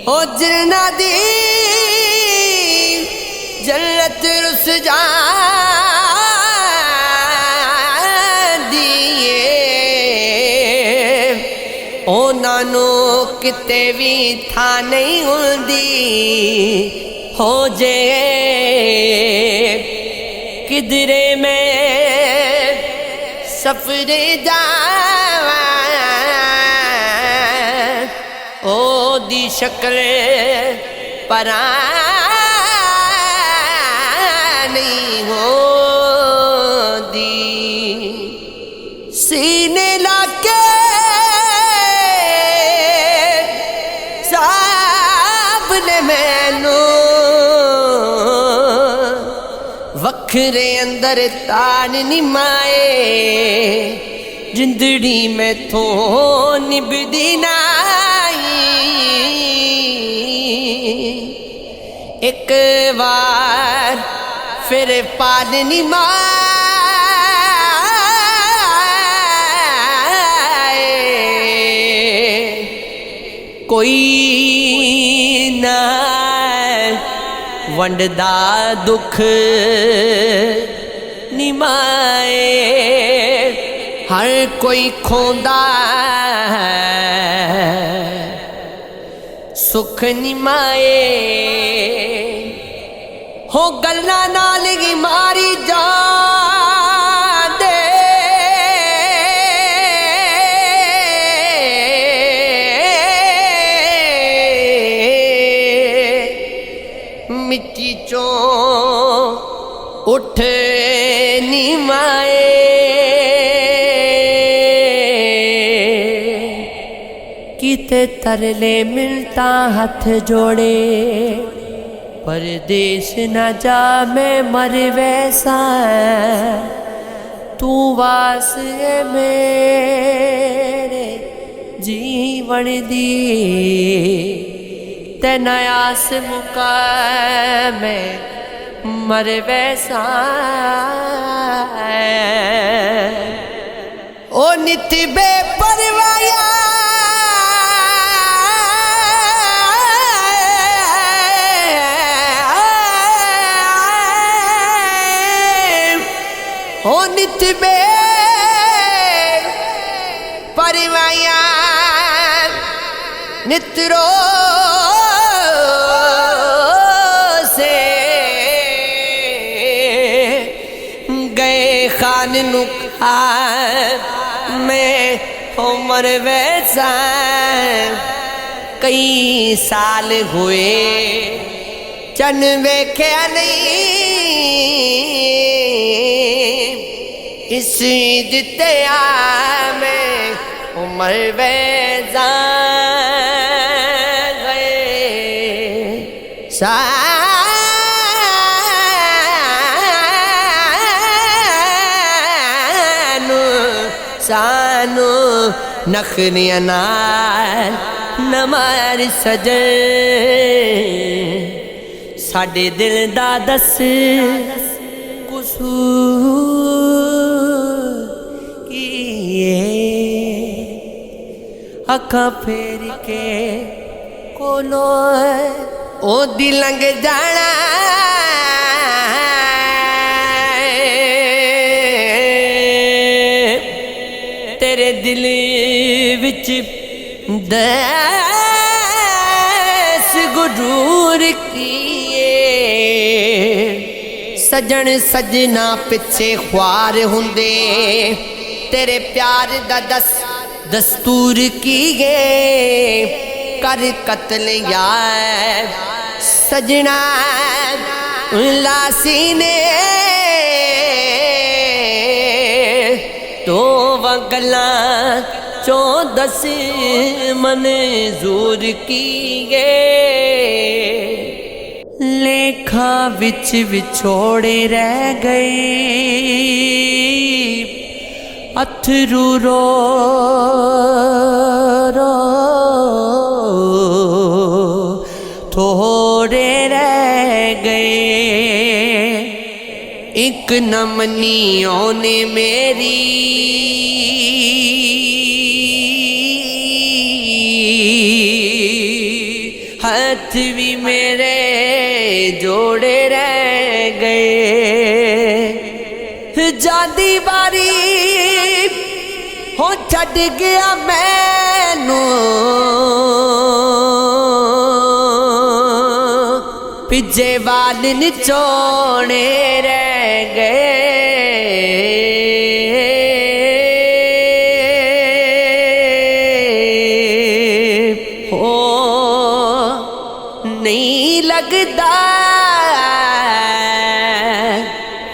हो जिन्ना दी जन्नत रुस जांदी ओनानू किते भी था नहीं हुंदी हो जे किधरे में सफरे जावा ओ दी शक्ल परा नहीं होदी सीने लाके साब ने मैनू वखरे अंदर तान निमाए जिंदड़ी में थो निभदी नाई एक बार फिर पान निमाए कोई ना वंडदा दुख निमाए हर कोई खोंदा सुख निमाए हो गल्ला नाल गी मारी जा दे मिट्टी चो उठ निमाए किते तरले मिलता हाथ जोड़े परदेश न जा मैं मर वैसा तू वास है मेरे जीवन दी ते नयास मुका मैं मर वैसा ओ नित बेपरवाया हो नित बेपरवाया नित्रो से गए खान नुखा मैं उमर वैसा कई साल हुए चन वेख्या नहीं इस जिते मैं उमर वैसा गए सानू नखनिया नाल नमार सजन साडे दिल दा दस कसूर किए अखा फेर के कोलो ओ दिल लंघ जाना तेरे दिल विच दस गुरूर किए सजन सजना पिछे ख्वार हुंदे तेरे प्यार दा दस्तूर किए कर कत्ल यार सजना लासी ने तो वगला चो दस मंजूर किए लेखा विच विछोड़े रह गए अथरू रो रो थोड़े रह गए एक नमनियों ने मेरी हाथ भी मेरे जोड़े रह गए। जादी बारी हो छड़ गया मैनू, पिछे वाल निचोड़े रह गए। हो नहीं लगदा,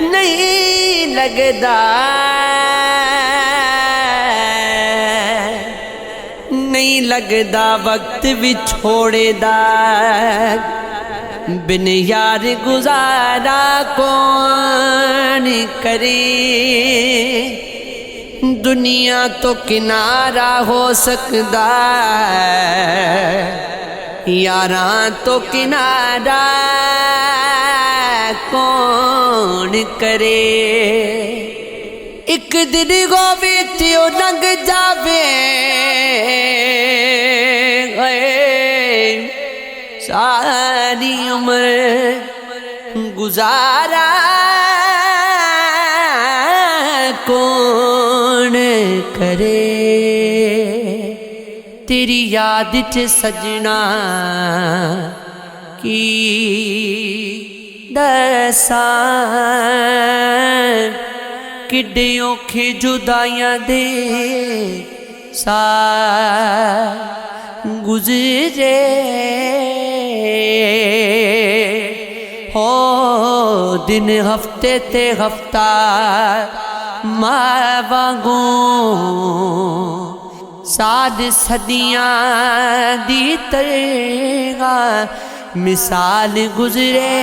नहीं लगदा, नहीं लगदा वक्त भी छोड़ेदा। बिन यार गुजारा कौन करे, दुनिया तो किनारा हो सकदा, यारा तो किनारा कौन करे। एक दिन गोवे त्यो लंघ जावे, सारी उम्र गुजारा कौन करे। तेरी याद च सजना की दसां, किड्डे औखे जुदाइयां दे सा गुजरे। हो दिन हफ्ते ते हफ्ता मां वांगू, साद सदियां दी तरह मिसाल गुजरे।